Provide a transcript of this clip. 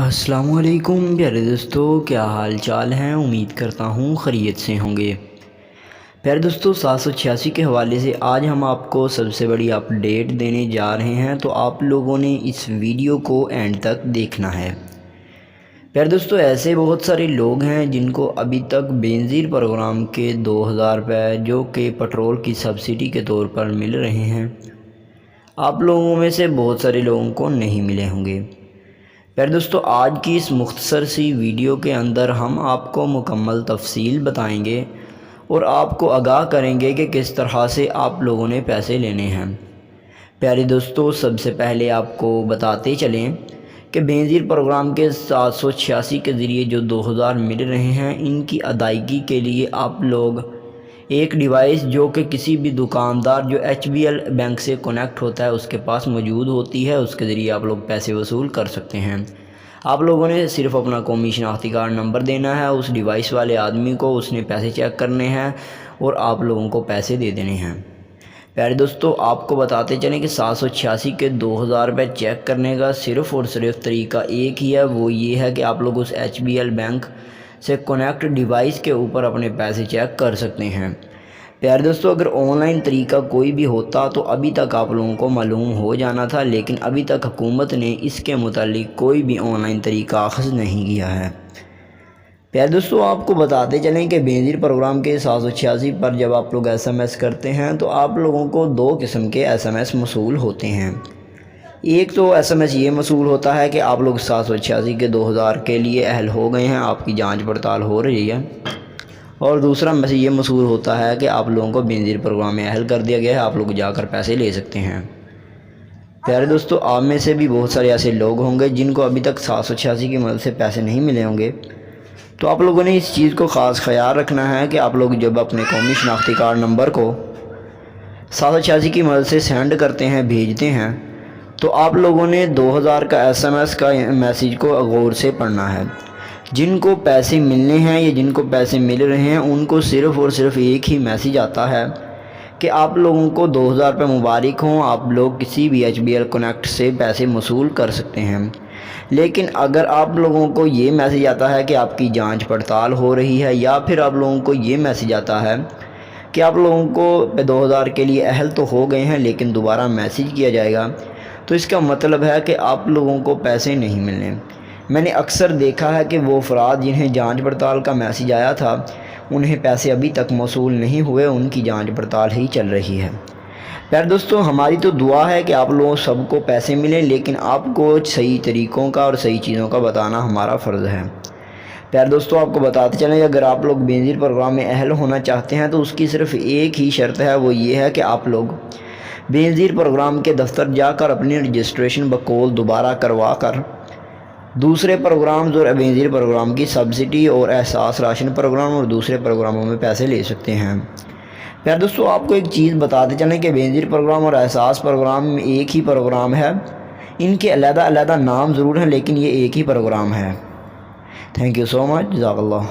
السلام علیکم پیارے دوستو، کیا حال چال ہیں؟ امید کرتا ہوں خیریت سے ہوں گے۔ پیارے دوستو، 786 کے حوالے سے آج ہم آپ کو سب سے بڑی اپڈیٹ دینے جا رہے ہیں، تو آپ لوگوں نے اس ویڈیو کو اینڈ تک دیکھنا ہے۔ پیارے دوستو، ایسے بہت سارے لوگ ہیں جن کو ابھی تک بینظیر پروگرام کے 2000 روپے جو کہ پیٹرول کی سبسڈی کے طور پر مل رہے ہیں، آپ لوگوں میں سے بہت سارے لوگوں کو نہیں ملے ہوں گے۔ پیارے دوستو، آج کی اس مختصر سی ویڈیو کے اندر ہم آپ کو مکمل تفصیل بتائیں گے اور آپ کو آگاہ کریں گے کہ کس طرح سے آپ لوگوں نے پیسے لینے ہیں۔ پیارے دوستو، سب سے پہلے آپ کو بتاتے چلیں کہ بینظیر پروگرام کے 786 کے ذریعے جو 2000 مل رہے ہیں، ان کی ادائیگی کے لیے آپ لوگ ایک ڈیوائس جو کہ کسی بھی دکاندار جو HBL بینک سے کنیکٹ ہوتا ہے اس کے پاس موجود ہوتی ہے، اس کے ذریعے آپ لوگ پیسے وصول کر سکتے ہیں۔ آپ لوگوں نے صرف اپنا قومی شناختی کارڈ نمبر دینا ہے اس ڈیوائس والے آدمی کو، اس نے پیسے چیک کرنے ہیں اور آپ لوگوں کو پیسے دے دینے ہیں۔ پیارے دوستو، آپ کو بتاتے چلیں کہ 786 کے 2000 روپے چیک کرنے کا صرف اور صرف طریقہ ایک ہی ہے، وہ یہ ہے کہ آپ لوگ اس HBL بینک سے کنیکٹ ڈیوائس کے اوپر اپنے پیسے چیک کر سکتے ہیں۔ پیارے دوستو، اگر آن لائن طریقہ کوئی بھی ہوتا تو ابھی تک آپ لوگوں کو معلوم ہو جانا تھا، لیکن ابھی تک حکومت نے اس کے متعلق کوئی بھی آن لائن طریقہ اخذ نہیں کیا ہے۔ پیارے دوستو، آپ کو بتاتے چلیں کہ بینظیر پروگرام کے 786 پر جب آپ لوگ SMS کرتے ہیں تو آپ لوگوں کو دو قسم کے SMS موصول ہوتے ہیں۔ ایک تو SMS یہ موصول ہوتا ہے کہ آپ لوگ 786 کے 2000 کے لیے اہل ہو گئے ہیں، آپ کی جانچ پڑتال ہو رہی ہے، اور دوسرا میسیج یہ موصول ہوتا ہے کہ آپ لوگوں کو بینظیر پروگرام میں اہل کر دیا گیا ہے، آپ لوگ جا کر پیسے لے سکتے ہیں۔ پیارے دوستو، آپ میں سے بھی بہت سارے ایسے لوگ ہوں گے جن کو ابھی تک 786 کی مدد سے پیسے نہیں ملے ہوں گے، تو آپ لوگوں نے اس چیز کو خاص خیال رکھنا ہے کہ آپ لوگ جب اپنے قومی شناختی کارڈ نمبر کو 786 کی مدد سے سینڈ کرتے ہیں، بھیجتے ہیں، تو آپ لوگوں نے 2000 کا SMS کا میسیج کو غور سے پڑھنا ہے۔ جن کو پیسے ملنے ہیں یا جن کو پیسے مل رہے ہیں ان کو صرف اور صرف ایک ہی میسیج آتا ہے کہ آپ لوگوں کو 2000 روپے مبارک ہوں، آپ لوگ کسی بھی HBL کنیکٹ سے پیسے وصول کر سکتے ہیں۔ لیکن اگر آپ لوگوں کو یہ میسیج آتا ہے کہ آپ کی جانچ پڑتال ہو رہی ہے، یا پھر آپ لوگوں کو یہ میسیج آتا ہے کہ آپ لوگوں کو 2000 کے لیے اہل تو ہو گئے ہیں لیکن دوبارہ میسیج کیا جائے گا، تو اس کا مطلب ہے کہ آپ لوگوں کو پیسے نہیں ملنے۔ میں نے اکثر دیکھا ہے کہ وہ افراد جنہیں جانچ پڑتال کا میسیج آیا تھا انہیں پیسے ابھی تک موصول نہیں ہوئے، ان کی جانچ پڑتال ہی چل رہی ہے۔ پیارے دوستو، ہماری تو دعا ہے کہ آپ لوگوں سب کو پیسے ملیں، لیکن آپ کو صحیح طریقوں کا اور صحیح چیزوں کا بتانا ہمارا فرض ہے۔ پیارے دوستو، آپ کو بتاتے چلیں کہ اگر آپ لوگ بینظیر پروگرام میں اہل ہونا چاہتے ہیں تو اس کی صرف ایک ہی شرط ہے، وہ یہ ہے کہ آپ لوگ بینظیر پروگرام کے دفتر جا کر اپنی رجسٹریشن بقول دوبارہ کروا کر دوسرے پروگرامز اور بینظیر پروگرام کی سبسڈی اور احساس راشن پروگرام اور دوسرے پروگراموں میں پیسے لے سکتے ہیں۔ پیارے دوستو، آپ کو ایک چیز بتاتے چلیں کہ بینظیر پروگرام اور احساس پروگرام ایک ہی پروگرام ہے، ان کے علیحدہ علیحدہ نام ضرور ہیں لیکن یہ ایک ہی پروگرام ہے۔ تھینک یو سو مچ، جزاک اللہ۔